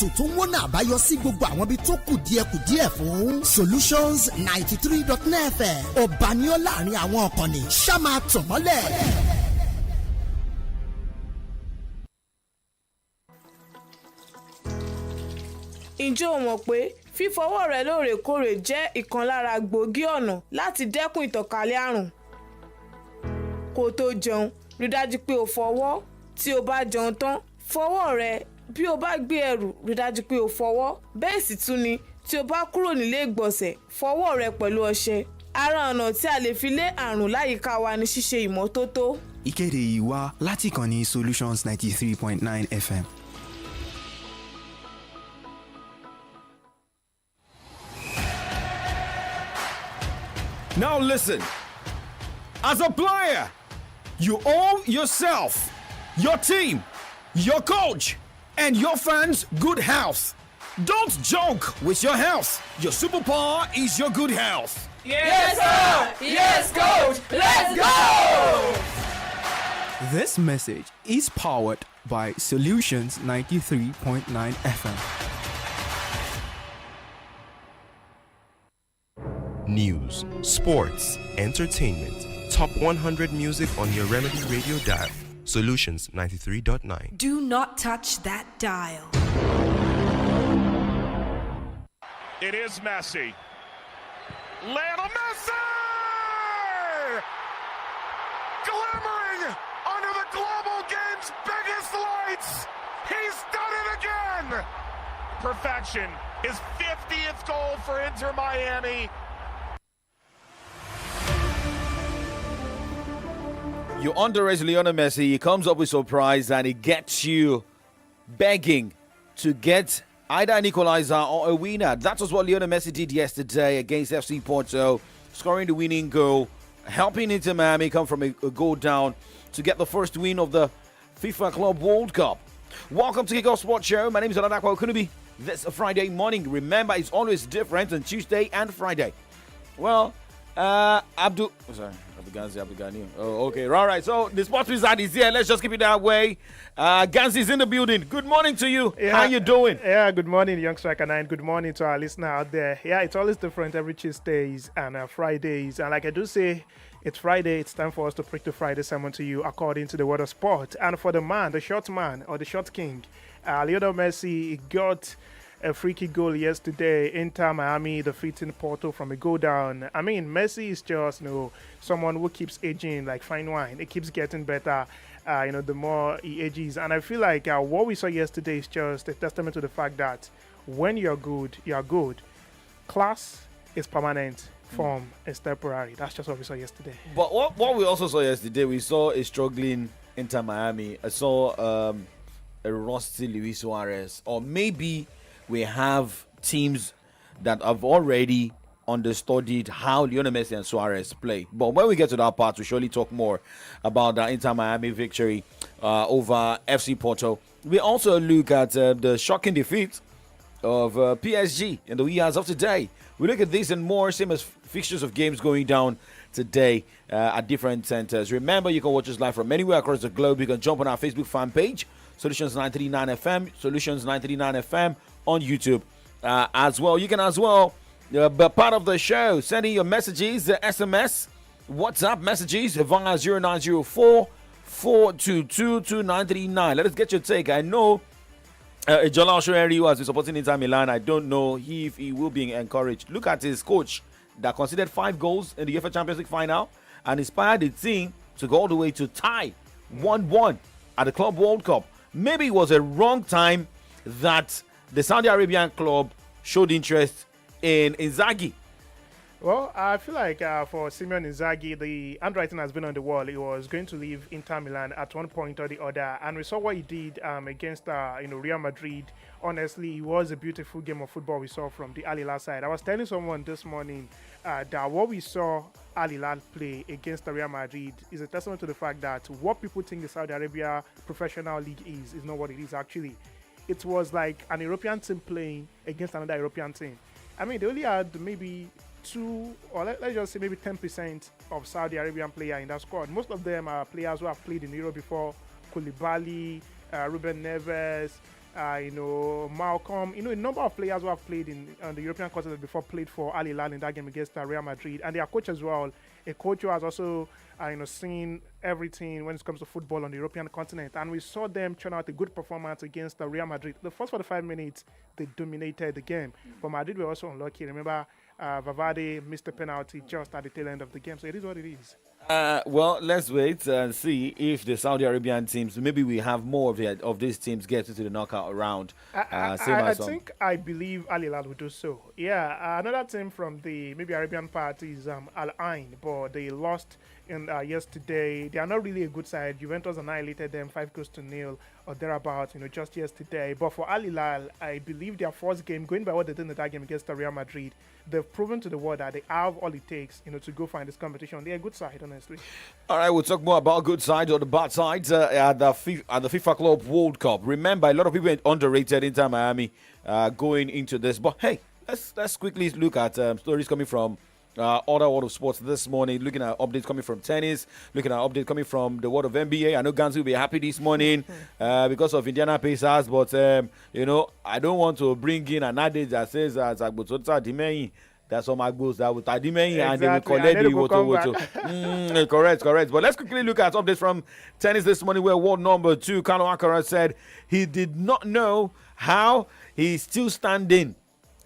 ètò tó ń wọ́nà àbáyọ sí gbogbo àwọn ibi tó kù díẹ̀ fún Solutions 93.9 FM ọba ni ó láàrin àwọn ọ̀kànnì ṣá máa tàn mọ́lẹ̀. Ǹjẹ́ o mọ̀ pé fífọwọ́ rẹ lóòrèkóòrè jẹ́ ìkan lára gbòógì ọ̀nà láti dẹ́kun ìtànkálẹ̀ àrùn? Kó o tó jẹun, rí dájú pé o fọwọ́. Tí o bá jẹun tán, fọwọ́ rẹ. Bí o bá gbé ẹrù, rí dájú pé o fọwọ́. Bẹ́ẹ̀ sì tún ni, tí o bá kúrò nílé ìgbọ̀nsẹ̀, fọwọ́ rẹ pẹ̀lú ọṣẹ. Ara ọ̀nà tí a lè fi lé àrùn láyìíká wa ni ṣíṣe ìmọ́tótó. Ìkéde yìí wá láti ìkànnì Solutions 93.9 FM. Now listen, as a player, you owe yourself, your team, your coach, and your fans good health. Don't joke with your health. Your superpower is your good health. Yes, sir! Yes, coach! Let's go! This message is powered by Solutions 93.9 FM. News, sports, entertainment, top 100 music on your Remedy Radio dial. Solutions 93.9. Do not touch that dial. It is Messi. Lionel Messi! Glimmering under the global game's biggest lights. He's done it again. Perfection. His 50th goal for Inter Miami. You underrate Lionel Messi, he comes up with surprise and he gets you begging to get either an equalizer or a winner. That was what Lionel Messi did yesterday against FC Porto, scoring the winning goal, helping Inter Miami come from a goal down to get the first win of the FIFA Club World Cup. Welcome to Kickoff Sports Show. My name is Oladakwa Okunubi. This Friday morning. Remember, it's always different on Tuesday and Friday. Well, Abdul Ghani. Oh, okay. All right. So the sports wizard is here. Let's just keep it that way. Ganzi is in the building. Good morning to you. Yeah, how you doing? Yeah, good morning, Young Striker 9. Good morning to our listener out there. Yeah, it's always different every Tuesdays and Fridays. And like I do say, it's Friday. It's time for us to preach the Friday sermon to you according to the word of sport. And for the man, the short man or the short king, Lionel Messi got a free kick goal yesterday. Inter Miami defeating Porto from a goal down. I mean, Messi is just, someone who keeps aging like fine wine. It keeps getting better, the more he ages. And I feel like what we saw yesterday is just a testament to the fact that when you're good, you're good. Class is permanent. Form is temporary. That's just what we saw yesterday. But what we also saw yesterday, we saw a struggling Inter Miami. I saw a rusty Luis Suarez. Or maybe we have teams that have already understudied how Lionel Messi and Suarez play. But when we get to that part, we'll surely talk more about the Inter Miami victory over FC Porto. We also look at the shocking defeat of PSG in the wee hours of today. We look at this and more, same as fixtures of games going down today at different centers. Remember, you can watch us live from anywhere across the globe. You can jump on our Facebook fan page, Solutions 939 FM, Solutions 939 FM on YouTube as well. You can as well be part of the show, sending your messages, SMS, WhatsApp messages via 0904 422 2939. Let us get your take. I know Jola Oshoeri, who has been supporting Inter Milan, I don't know if he will be encouraged. Look at his coach that conceded 5 goals in the UEFA Champions League final and inspired the team to go all the way to tie 1-1 at the Club World Cup. Maybe it was a wrong time that the Saudi Arabian club showed interest in Inzaghi. Well, I feel like for Simon Inzaghi, the handwriting has been on the wall. He was going to leave Inter Milan at one point or the other, and we saw what he did against Real Madrid. Honestly, it was a beautiful game of football we saw from the Al Hilal side. I was telling someone this morning that what we saw Al Hilal play against the Real Madrid is a testament to the fact that what people think the Saudi Arabia Professional League is not what it is actually. It was like an European team playing against another European team. I mean, they only had maybe 2 or let's just say maybe 10% of Saudi Arabian players in that squad. Most of them are players who have played in Europe before. Koulibaly, Ruben Neves, Malcolm, a number of players who have played on the European continent before played for Al Hilal in that game against Real Madrid, and their coach as well, a coach who has also seen everything when it comes to football on the European continent. And we saw them churn out a good performance against Real Madrid. The first 45 minutes, they dominated the game. But Madrid were also unlucky. Remember, Valverde missed the penalty just at the tail end of the game. So it is what it is. Well, let's wait and see if the Saudi Arabian teams, maybe we have more of these teams get into the knockout round. I believe Al Hilal will do so. Yeah, another team from the maybe Arabian part is Al Ain, but they lost yesterday. They are not really a good side. Juventus annihilated them 5-0 or thereabouts, just yesterday. But for Al Hilal, I believe their first game, going by what they did in that game against Real Madrid, they've proven to the world that they have all it takes, to go find this competition. They're a good side, honestly. All right, we'll talk more about good sides or the bad sides at the FIFA Club World Cup. Remember, a lot of people underrated Inter Miami going into this. But hey, let's quickly look at stories coming from other world of sports this morning, looking at updates coming from tennis, looking at updates coming from the world of NBA. I know Gans will be happy this morning because of Indiana Pacers, but I don't want to bring in an adage that says that's all my goals that with Adimei and they will collect the correct. But let's quickly look at updates from tennis this morning, where world number 2, Carlo Alcaraz, said he did not know how he's still standing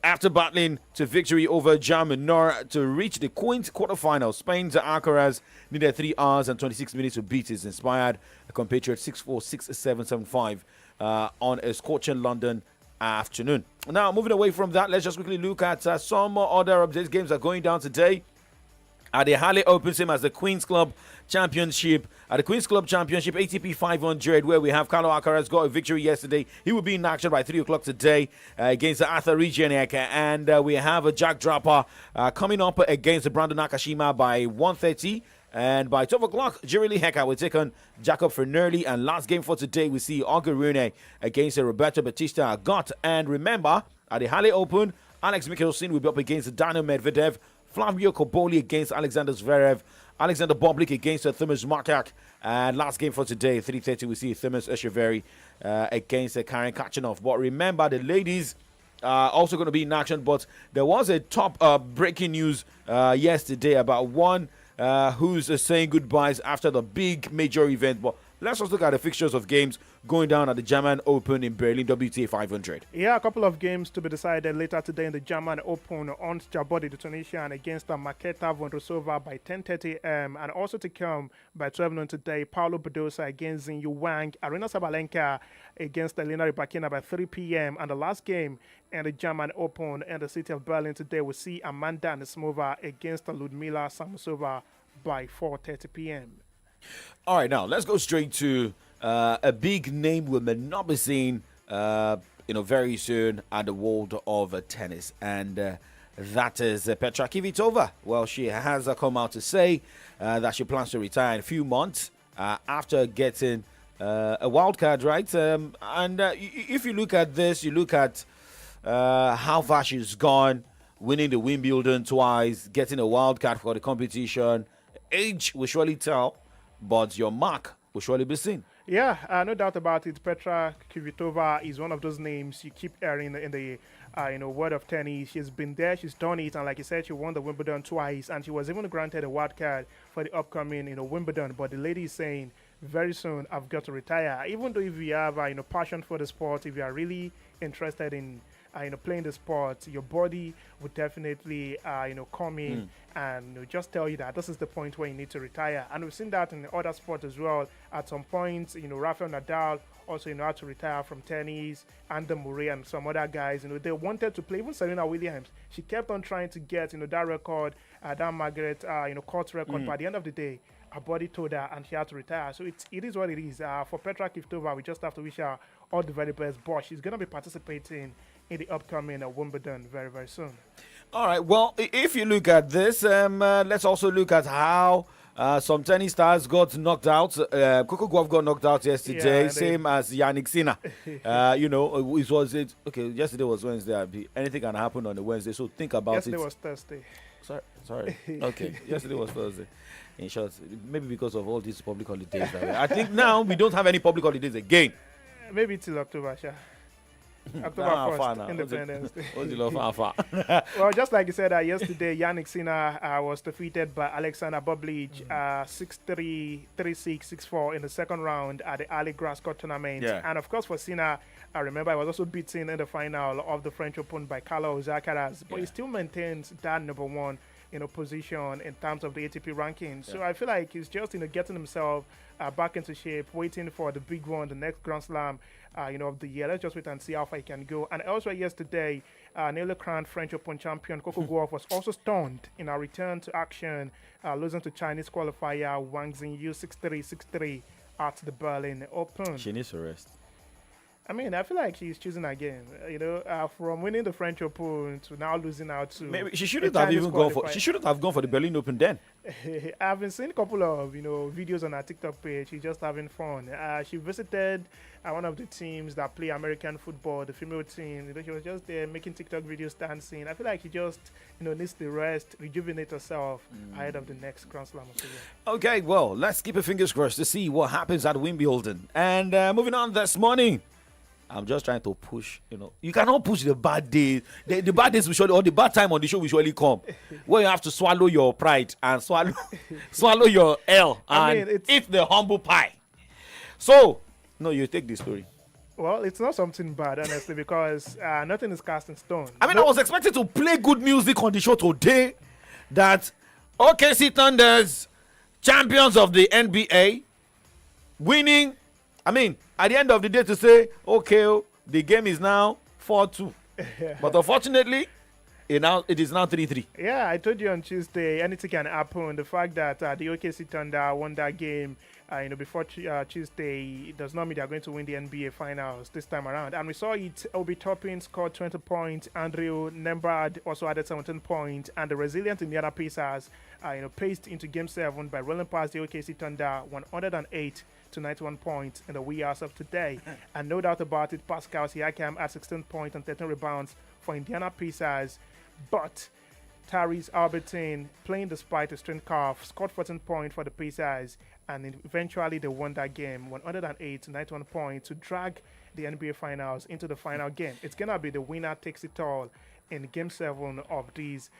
after battling to victory over German Nor to reach the Queens quarterfinal. Spain's Alcaraz needed 3 hours and 26 minutes to beat his inspired compatriot 6-4, 6-7, 7-5 on a scorching London afternoon. Now, moving away from that, let's just quickly look at some other updates. Games are going down today at the Halle Open, same as the Queen's Club Championship. At the Queen's Club Championship ATP 500, where we have Carlo Alcaraz got a victory yesterday. He will be in action by 3 o'clock today against Arthur Regianek. And we have a Jack Draper coming up against Brandon Nakashima by 1:30. And by 12 o'clock, Jirili Heka will take on Jacob Fernelli. And last game for today, we see Olga Rune against Roberto Batista Agot. And remember, at the Halle Open, Alex Mikkelsen will be up against Daniel Medvedev. Flavio Koboli against Alexander Zverev. Alexander Boblik against Thomas Markak. And last game for today, 3:30, we see Thomas Echeverry against Karen Kachanov. But remember, the ladies are also going to be in action. But there was a top breaking news yesterday about one who's saying goodbyes after the big major event. But let's just look at the fixtures of games going down at the German Open in Berlin, WTA 500. Yeah, a couple of games to be decided later today in the German Open. Ons Jabeur, the Tunisian, against Marketa Vondrousova by 10:30 a.m. And also to come by 12 noon today, Paulo Badosa against Xinyu Wang. Arina Sabalenka against Elena Rybakina by 3 p.m. And the last game in the German Open in the city of Berlin today, we'll see Amanda Anisimova against Ludmila Samosova by 4:30 p.m. All right, now let's go straight to a big name we may not be seeing, very soon at the world of tennis, and that is Petra Kvitova. Well, she has come out to say that she plans to retire in a few months after getting a wild card, right? And if you look at this, you look at how far she's gone, winning the Wimbledon twice, getting a wild card for the competition. Age will surely tell, but your mark will surely be seen. Yeah, no doubt about it. Petra Kvitova is one of those names you keep hearing in the world of tennis. She's been there, she's done it, and like you said, she won the Wimbledon twice, and she was even granted a wild card for the upcoming Wimbledon. But the lady is saying, very soon I've got to retire. Even though if you have passion for the sport, if you are really interested in playing the sport, your body would definitely come in and just tell you that this is the point where you need to retire. And we've seen that in other sports as well. At some point, Rafael Nadal also had to retire from tennis, Andy Murray and some other guys. They wanted to play. Even Serena Williams, she kept on trying to get that record, that Margaret Court record. But at the end of the day, her body told her and she had to retire. So it is what it is. For Petra Kvitova, we just have to wish her all the very best. But she's going to be participating in the upcoming Wimbledon very, very soon. All right. Well, if you look at this, let's also look at how some tennis stars got knocked out. Coco Gauff got knocked out yesterday, same as Yannick Sinner. Okay, yesterday was Wednesday. Anything can happen on a Wednesday, so think about yesterday was Thursday. Sorry. Okay, yesterday was Thursday. In short, maybe because of all these public holidays. I think now we don't have any public holidays again. Maybe till October, sure. October 1st, Independence Day. What's the love for? Well, just like you said, yesterday, Yannick Sinner was defeated by Alexander Bublich 6-3, 3-6, 6-4 in the second round at the Ali Grass Court tournament. Yeah. And of course, for Sinner, I remember he was also beaten in the final of the French Open by Carlos Alcaraz, but he still maintains that number one position in terms of the ATP ranking. So I feel like he's just getting himself back into shape, waiting for the big one, the next Grand Slam of the year. Let's just wait and see how far he can go. And also yesterday, newly crowned French Open champion Coco Gauff was also stunned in a return to action, losing to Chinese qualifier Wang Xingyu 6-3, 6-3 at the Berlin Open. She needs to rest. I mean, I feel like she's choosing again. From winning the French Open to now losing out to maybe she shouldn't have even gone for. She shouldn't have gone for the Berlin Open then. I've been seeing a couple of videos on her TikTok page. She's just having fun. She visited one of the teams that play American football, the female team. She was just there making TikTok videos, dancing. I feel like she just needs to rest, rejuvenate herself ahead of the next Grand Slam of the year. Okay, well, let's keep our fingers crossed to see what happens at Wimbledon. And moving on this morning. I'm just trying to push, You cannot push the bad days. The bad days will surely, or the bad time on the show will surely come. Where you have to swallow your pride and swallow your L and eat the humble pie. So, no, you take this story. Well, it's not something bad, honestly, because nothing is cast in stone. I mean, I was expected to play good music on the show today. That OKC Thunders, champions of the NBA, winning. I mean, at the end of the day to say, okay, the game is now 4-2. But unfortunately, it is now 3-3. Yeah, I told you on Tuesday, anything can happen. The fact that the OKC Thunder won that game, before Tuesday, does not mean they are going to win the NBA Finals this time around. And we saw it. Obi Toppin scored 20 points. Andrew Nembhard also added 17 points. And the resilient Indiana Pacers, paced into Game 7 by rolling past the OKC Thunder 108 to 91 points in the wee hours of today. And no doubt about it, Pascal Siakam had 16 points and 13 rebounds for Indiana Pacers. But Tyrese Albertine, playing despite a strained calf, scored 14 points for the Pacers, and eventually they won that game 108 to 91 points to drag the NBA Finals into the final game. It's going to be the winner takes it all in Game 7 of these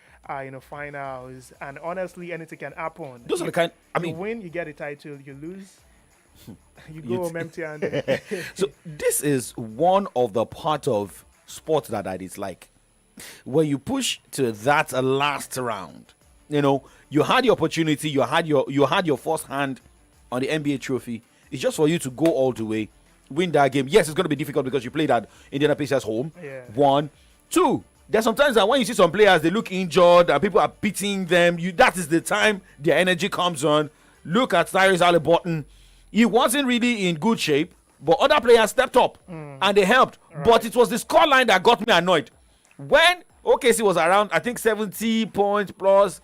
finals. And honestly, anything can happen. Those are the kind. You win, you get a title. You lose, you go home empty-handed. So this is one of the part of sports that I dislike. When you push to that last round, you had the opportunity, you had your first hand on the NBA trophy. It's just for you to go all the way, win that game. Yes, it's going to be difficult because you played at Indiana Pacers home. Yeah. 1, 2. There's sometimes that when you see some players, they look injured and people are beating them. That is the time their energy comes on. Look at Tyrese Haliburton. He wasn't really in good shape, but other players stepped up and they helped. Right. But it was the scoreline that got me annoyed. When OKC was around, I think 70 points plus,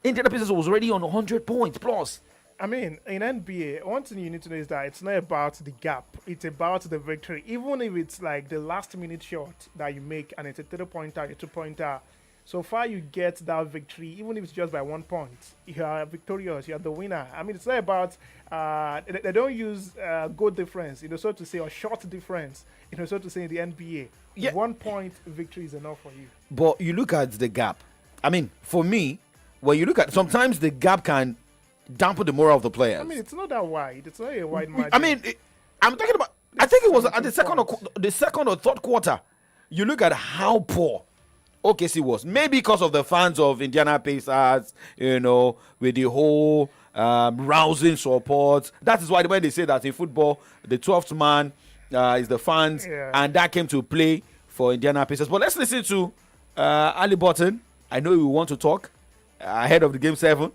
Indiana Pacers was already on 100 points plus. I mean, in NBA, one thing you need to know is that it's not about the gap. It's about the victory. Even if it's like the last minute shot that you make and it's a 3-pointer, a 2-pointer, so far you get that victory, even if it's just by 1 point. You are victorious. You are the winner. I mean, it's not about, they don't use goal difference, so to say, or short difference, so to say in the NBA. Yeah. 1 point victory is enough for you. But you look at the gap. I mean, for me, when you look at, sometimes the gap can dampen the morale of the players. I mean, it's not that wide. It's not a wide margin. I mean, I'm talking about, I think it was at the second or third quarter. You look at how poor OKC was. Maybe because of the fans of Indiana Pacers, with the whole rousing support. That is why when they say that in football, the 12th man is the fans, and that came to play for Indiana Pacers. But let's listen to Haliburton. I know we want to talk ahead of the Game 7,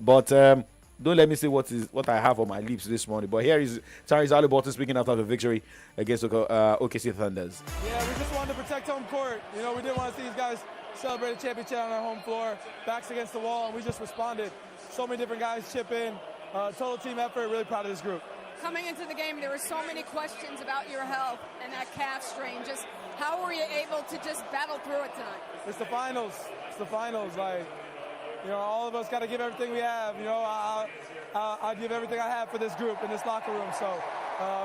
but don't let me say what I have on my lips this morning. But here is Tyrese Haliburton speaking after the victory against OKC Thunders. Yeah, we just wanted to protect home court. We didn't want to see these guys celebrate a championship on our home floor, backs against the wall, and we just responded. So many different guys chip in. Total team effort. Really proud of this group. Coming into the game, there were so many questions about your health and that calf strain. Just how were you able to just battle through it tonight? It's the finals. It's the finals. all of us got to give everything we have. I give everything I have for this group in this locker room. So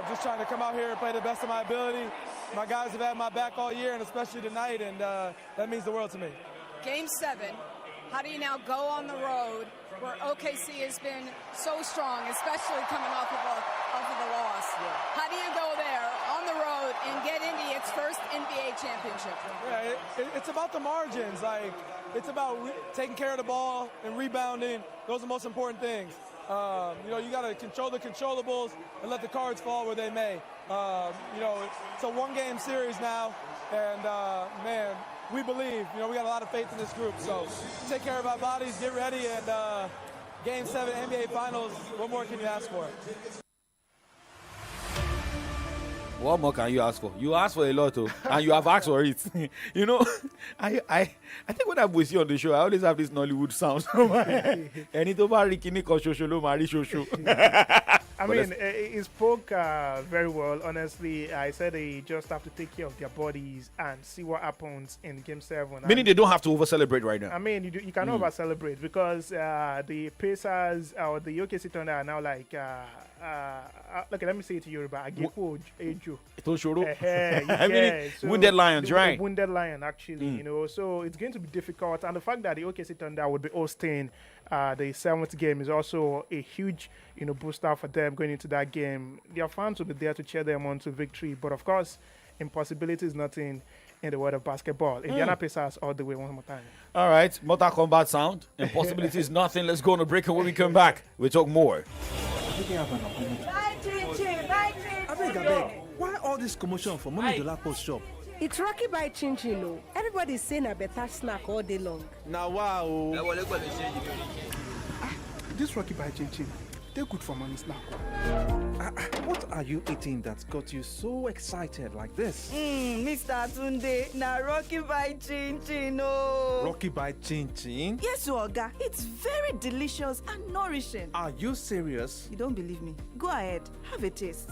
just trying to come out here and play the best of my ability. My guys have had my back all year, and especially tonight, and that means the world to me. Game 7. How do you now go on the road where OKC has been so strong, especially coming off of the loss? Yeah. How do you go there on the road and get into its first NBA championship? Yeah, it's about the margins. It's about taking care of the ball and rebounding. Those are the most important things. You got to control the controllables and let the cards fall where they may. It's a one-game series now, and man, we believe. We got a lot of faith in this group. So take care of our bodies, get ready, and Game 7 NBA Finals. What more can you ask for? What more can you ask for? You asked for a lot, and you have asked for it. I think when I'm with you on the show, I always have this Nollywood sound. I mean, he spoke very well. Honestly, I said they just have to take care of their bodies and see what happens in Game 7. Meaning they don't have to over-celebrate right now. I mean, you cannot over-celebrate because the Pacers or the OKC Thunder are now like, look, let me say it to you, but Wounded Lions, right? Wounded Lion, actually, so it's going to be difficult. And the fact that the OKC Thunder would be hosting the 7th game is also a huge, booster for them going into that game. Their fans will be there to cheer them on to victory. But of course, impossibility is nothing in the world of basketball. Indiana Pacers all the way one more time. All right, Mortal Kombat sound. Impossibility is nothing. Let's go on a break, and when we come back, we'll talk more. Abeg, why all this commotion for Mommy Dolapo's shop? It's Rocky by Chin Chin, no. Everybody's saying a better snack all day long. Now, wow. This Rocky by Chin Chin, they're good for money snack. What are you eating that got you so excited like this? Mr. Tunde, na Rocky by Chin Chin, no. Rocky by Chin Chin? Yes, Oga. It's very delicious and nourishing. Are you serious? You don't believe me? Go ahead, have a taste.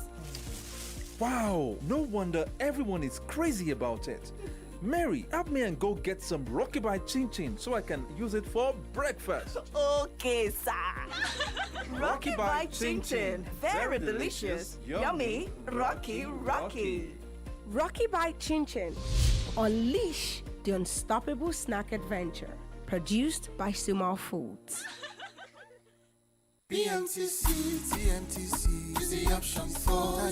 Wow, no wonder everyone is crazy about it. Mary, help me and go get some Rocky by Chin Chin so I can use it for breakfast. Okay, sir. Rocky by Chin Chin. Very delicious. Yummy. Rocky. Rocky by Chin Chin. Unleash the unstoppable snack adventure. Produced by Sumal Foods. PMTC, TMTC is the option for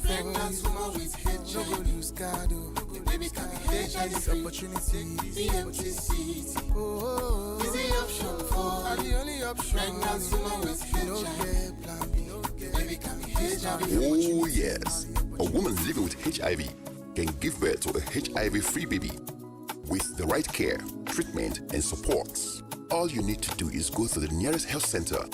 pregnant woman with HIV. No go lose God, the baby can be HIV opportunity. PMTC, oh, is the option for the only option. Pregnant woman with HIV. Baby can be HIV. Oh yes, a woman living with HIV can give birth to a HIV-free baby with the right care, treatment, and supports. All you need to do is go to the nearest health center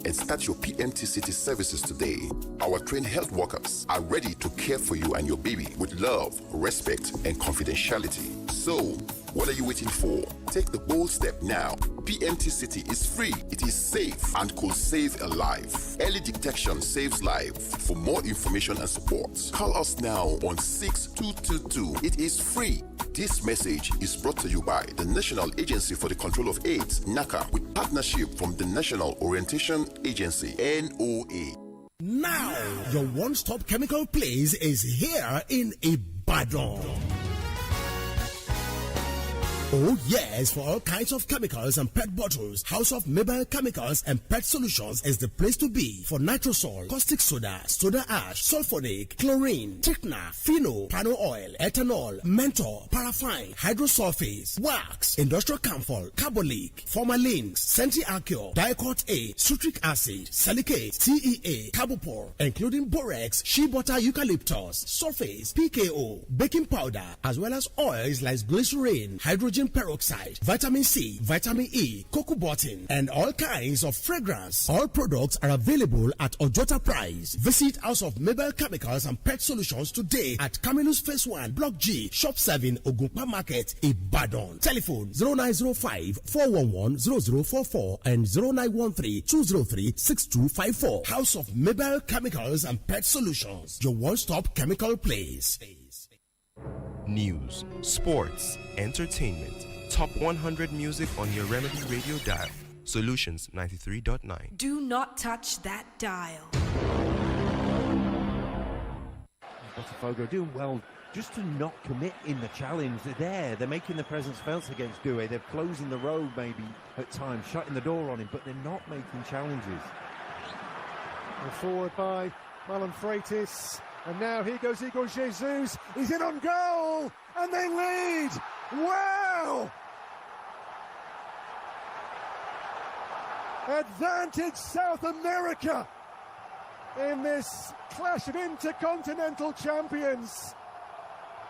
and start your PMT City services today. Our trained health workers are ready to care for you and your baby with love, respect, and confidentiality. So, what are you waiting for? Take the bold step now. PMT City is free, it is safe, and could save a life. Early detection saves life. For more information and support, call us now on 6222. It is free. This message is brought to you by the National Agency for the Control of AIDS, NACA, with partnership from the National Orientation Agency, NOA. Now, your one-stop chemical place is here in Ibadan. Oh yes, for all kinds of chemicals and pet bottles, House of Mabel Chemicals and Pet Solutions is the place to be. For nitrosol, caustic soda, soda ash, sulfonic, chlorine, thickener, phenol, pano oil, ethanol, menthol, paraffin, hydrosulfates, wax, industrial camphor, carbolic, formalin, centiacure, diacort A, citric acid, silicate, TEA, carbopor, including borax, shea butter eucalyptus, sulfates, PKO, baking powder, as well as oils like glycerin, hydrogen peroxide, vitamin C, vitamin E, cocoa button, and all kinds of fragrance. All products are available at Ojota price. Visit House of Mabel Chemicals and Pet Solutions today at Camillus Phase 1, Block G, Shop 7, Ogunpa Market, Ibadan. Telephone 0905-411-0044 and 0913-203-6254. House of Mabel Chemicals and Pet Solutions, your one-stop chemical place. News, sports, entertainment, top 100 music on your Remedy Radio dial. Solutions 93.9. Do not touch that dial. Botafogo doing well just to not commit in the challenge. They're there. They're making the presence felt against Doué. They're closing the road maybe at times, shutting the door on him, but they're not making challenges. And forward by Marlon Freitas. And now here goes Igor Jesus. He's in on goal. And they lead. Wow! Advantage South America in this clash of intercontinental champions.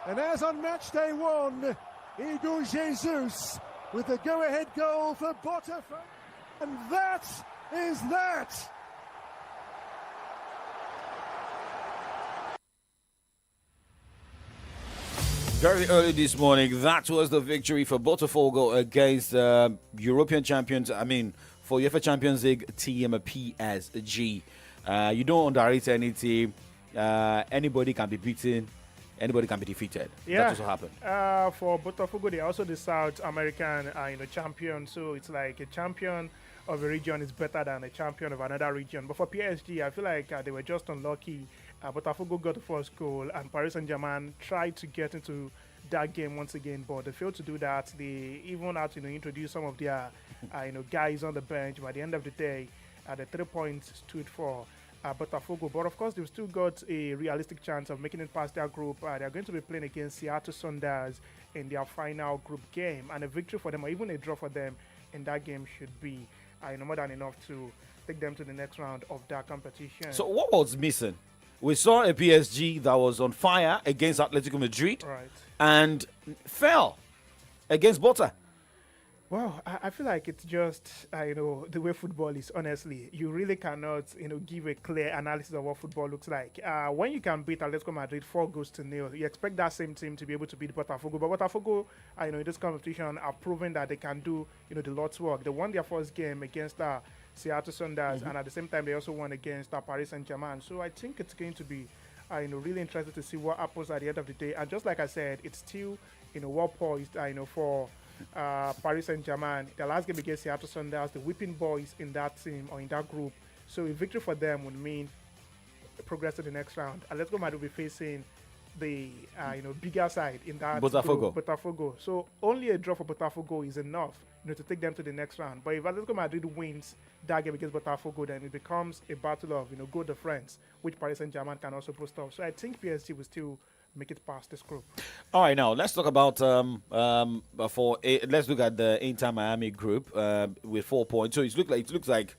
And as on match day 1, Igor Jesus with the go-ahead goal for Botafogo. And that is that. Very early this morning, that was the victory for Botafogo against European champions. I mean, for UEFA Champions League team PSG. You don't underrate any team. Anybody can be beaten. Anybody can be defeated. Yeah. That's what happened. For Botafogo, they are also the South American champion. So it's like a champion of a region is better than a champion of another region. But for PSG, I feel like they were just unlucky. Botafogo got the first goal, and Paris Saint-Germain tried to get into that game once again, but they failed to do that. They even had to introduce some of their guys on the bench. By the end of the day, the 3 points stood for Botafogo. But of course, they've still got a realistic chance of making it past their group. They're going to be playing against Seattle Sounders in their final group game, and a victory for them, or even a draw for them in that game, should be more than enough to take them to the next round of that competition. So what was missing? We saw a PSG that was on fire against Atletico Madrid, right, and fell against Bota. Well, I feel like it's just, the way football is, honestly. You really cannot, give a clear analysis of what football looks like. When you can beat Atletico Madrid 4-0, you expect that same team to be able to beat Botafogo. But Botafogo, in this competition, are proving that they can do, the Lord's work. They won their first game against Seattle Sounders, and at the same time, they also won against Paris Saint-Germain. So I think it's going to be, really interesting to see what happens at the end of the day. And just like I said, it's still, well poised, for Paris Saint-Germain. The last game against Seattle Sounders, the whipping boys in that team or in that group. So a victory for them would mean progress to the next round. Atletico Madrid will be facing the bigger side in that Botafogo. So only a draw for Botafogo is enough to take them to the next round. But if Atletico Madrid wins that game against Botafogo, then it becomes a battle of Go de France, which Paris Saint-Germain can also post off. So I think PSG will still make it past this group. All right, now let's talk about let's look at the Inter Miami group with 4 points. So it looks like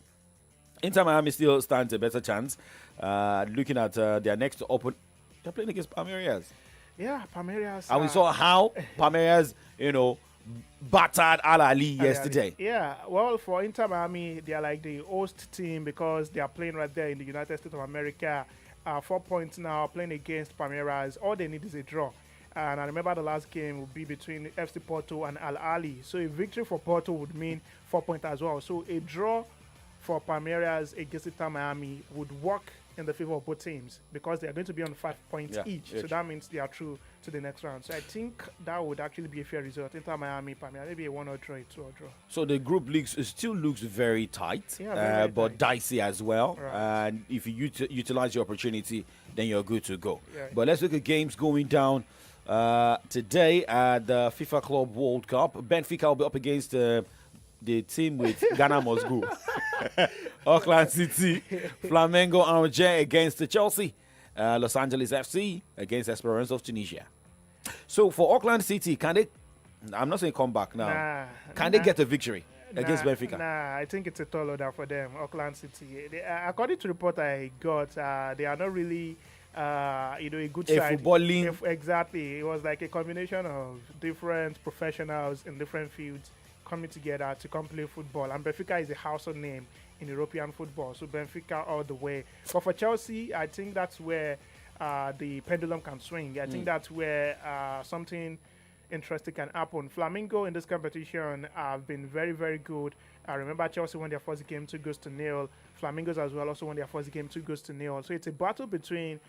Inter Miami still stands a better chance. Looking at their next opponent, they're playing against Palmeiras. Yeah, Palmeiras. And we saw how Palmeiras, battered Al Ahly yesterday. Yeah, well, for Inter Miami, they are like the host team because they are playing right there in the United States of America. 4 points now, playing against Palmeiras. All they need is a draw. And I remember the last game would be between FC Porto and Al Ahly. So a victory for Porto would mean 4 points as well. So a draw for Palmeiras against Inter Miami would work in the favor of both teams because they are going to be on 5 points each. So that means they are through to the next round. So I think that would actually be a fair result. Inter Miami, Palmeiras, maybe a 1 or draw, a 2 or draw. So the group still looks very tight, very but tight. dicey as well. Right. And if you utilize your opportunity, then you're good to go. Yeah. But let's look at games going down today at the FIFA Club World Cup. Benfica will be up against the team with Ghana must go. Auckland City, Flamengo Angers against the Chelsea. Los Angeles FC against Esperance of Tunisia. So for Auckland City, can they? I'm not saying come back now. Can they get a victory against Benfica? I think it's a tall order for them. Auckland City, according to the report I got, they are not really, a good side. Footballing. Exactly, it was like a combination of different professionals in different fields coming together to come play football. And Benfica is a household name in European football, so Benfica all the way. But for Chelsea, I think that's where the pendulum can swing. I think that's where something interesting can happen. Flamengo in this competition have been very, very good. I remember Chelsea won their first game 2-0. Flamingos as well also won their first game 2-0. So it's a battle between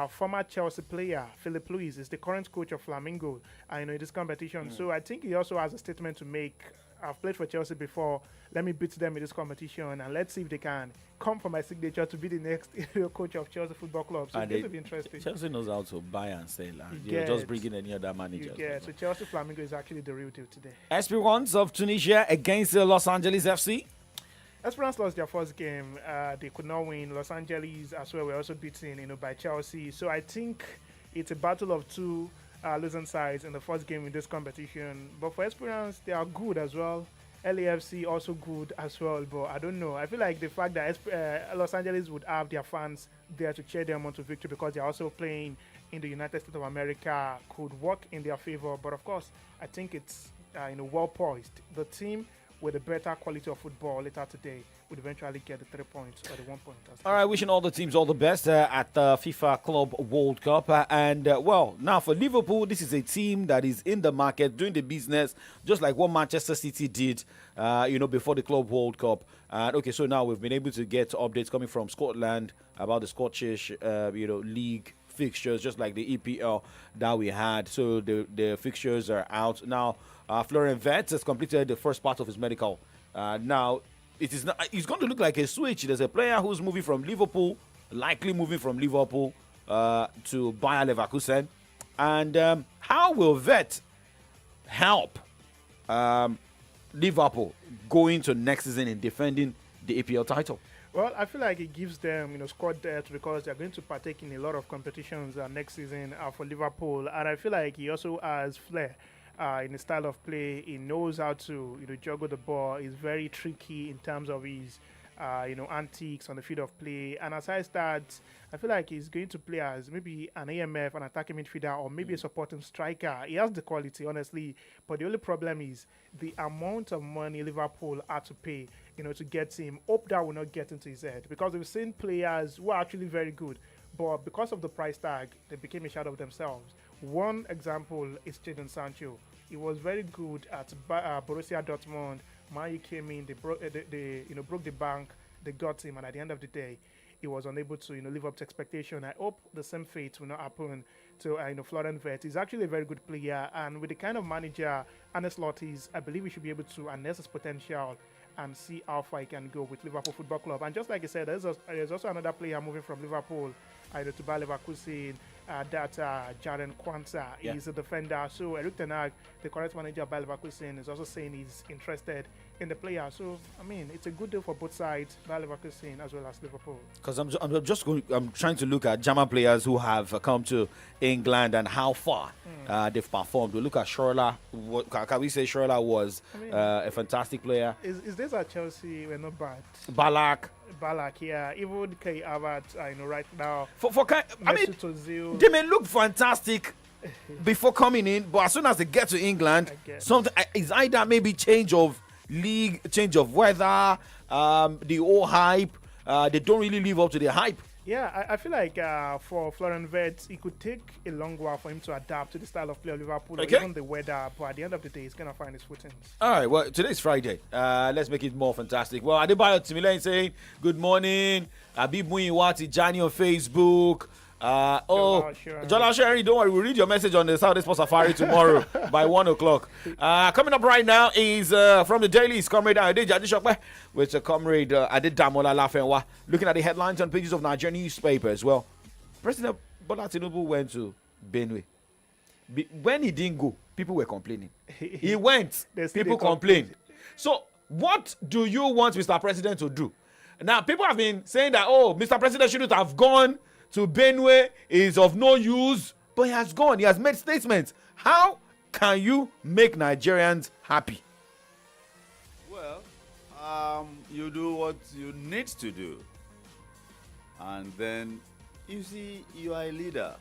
former Chelsea player, Philip Luis, is the current coach of Flamengo in this competition. So I think he also has a statement to make. I've played for Chelsea before. Let me beat them in this competition, and let's see if they can come for my signature to be the next coach of Chelsea Football Club. So it's going to be interesting. Chelsea knows how to buy and sell. You're just bringing any other manager. Yeah, so Chelsea Flamengo is actually the real deal today. Esperance of Tunisia against the Los Angeles FC. Esperance lost their first game. They could not win. Los Angeles as well were also beaten, by Chelsea. So I think it's a battle of two losing sides in the first game in this competition. But for Esperance, they are good as well. LAFC also good as well. But I don't know. I feel like the fact that Los Angeles would have their fans there to cheer them on to victory because they're also playing in the United States of America could work in their favor. But of course, I think it's well poised. The team with a better quality of football later today would eventually get the 3 points or the 1 point. All right, wishing all the teams all the best at the FIFA Club World Cup. Now for Liverpool, this is a team that is in the market, doing the business, just like what Manchester City did, before the Club World Cup. So now we've been able to get updates coming from Scotland about the Scottish, league fixtures, just like the EPL that we had. So the fixtures are out now. Florian Wirtz has completed the first part of his medical. Now, it's going to look like a switch. There's a player who's likely moving from Liverpool to Bayer Leverkusen. And how will Wirtz help Liverpool going to next season in defending the EPL title? Well, I feel like it gives them, squad depth because they're going to partake in a lot of competitions next season for Liverpool. And I feel like he also has flair in his style of play. He knows how to, juggle the ball. He's very tricky in terms of his, antics on the field of play. And aside that, I feel like he's going to play as maybe an AMF, an attacking midfielder, or maybe a supporting striker. He has the quality, honestly. But the only problem is the amount of money Liverpool had to pay, to get him. Hope that will not get into his head because we've seen players who are actually very good, but because of the price tag, they became a shadow of themselves. One example is Jadon Sancho. He was very good at Borussia Dortmund. Man, came in, they broke the bank, they got him, and at the end of the day, he was unable to live up to expectation. I hope the same fate will not happen to Florian Wirtz. He's actually a very good player, and with the kind of manager Arne Slot is, I believe we should be able to harness his potential and see how far he can go with Liverpool Football Club. And just like I said, there's also another player moving from Liverpool to Bayer Leverkusen, Jaren Kwanzaa. Yeah. He's a defender. So Eric Ten Hag, the current manager of Bayer Leverkusen, is also saying he's interested in the player. So, it's a good deal for both sides, Bayer Leverkusen as well as Liverpool. Because I'm trying to look at German players who have come to England and how far they've performed. We look at Schürrle. Can we say Schürrle was a fantastic player? Is this at Chelsea? We're not bad. Ballack, yeah. Even Kai Havertz, right now. They may look fantastic before coming in, but as soon as they get to England, something is either maybe change of league, change of weather, the old hype. They don't really live up to the hype. Yeah, I feel like for Florian Wirtz, it could take a long while for him to adapt to the style of play of Liverpool, or even the weather. But at the end of the day, he's going to find his footings. All right, well, today's Friday. Let's make it more fantastic. Well, Adebayo Timilehin saying, good morning. Abib Muyiwati, Johnny on Facebook. Jola Sherry, don't worry, we'll read your message on the Saturday Sports Safari tomorrow by 1 o'clock. Coming up right now is from the dailies, Comrade Adeji Adishokwe with Comrade Adedamola Lafenwa, looking at the headlines on pages of Nigerian newspapers. Well, President Bola Tinubu went to Benue. When he didn't go, people were complaining. He went, people complained. So, what do you want Mr. President to do? Now, people have been saying that, Mr. President shouldn't have gone to Benue, is of no use, but he has gone. He has made statements. How can you make Nigerians happy? Well, you do what you need to do. And then, you see, you are a leader.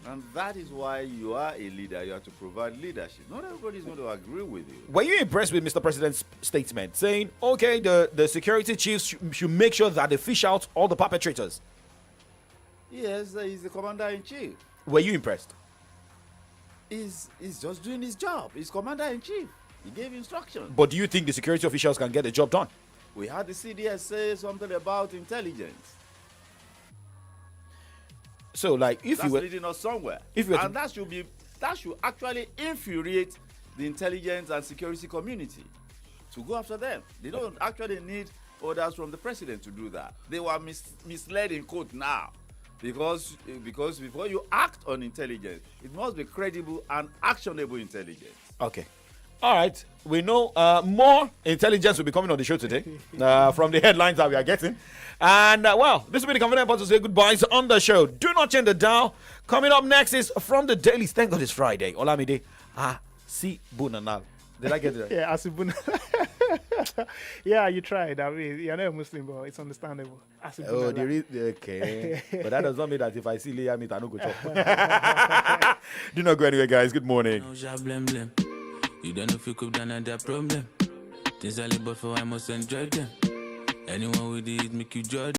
And that is why you are a leader. You have to provide leadership. Not everybody is going to agree with you. Were you impressed with Mr. President's statement saying, okay, the security chiefs should make sure that they fish out all the perpetrators? Yes, he's the commander-in-chief. Were you impressed? He's just doing his job. He's commander-in-chief. He gave instructions. But do you think the security officials can get the job done? We had the CDS say something about intelligence. So, like, if that's you were leading us somewhere, if you were and that should actually infuriate the intelligence and security community to go after them. They don't actually need orders from the president to do that. They were misled in court now, because before you act on intelligence, it must be credible and actionable intelligence. Okay. All right. We know more intelligence will be coming on the show today from the headlines that we are getting. And, well, this will be the convenient part to say goodbyes on the show. Do not change the dial. Coming up next is From the Dailies. Thank God it's Friday. Olamide Asibunanal. Did I get it right? Yeah, Asibunanal. Yeah, you tried. I mean, you're not a Muslim, but it's understandable. Oh, okay. But that does not mean that if I see Leah meat, I don't go chop. Do not go anywhere, guys. Good morning. You don't know if you could done that problem. Things I live but for I must enjoy them. Anyone with it make you judge.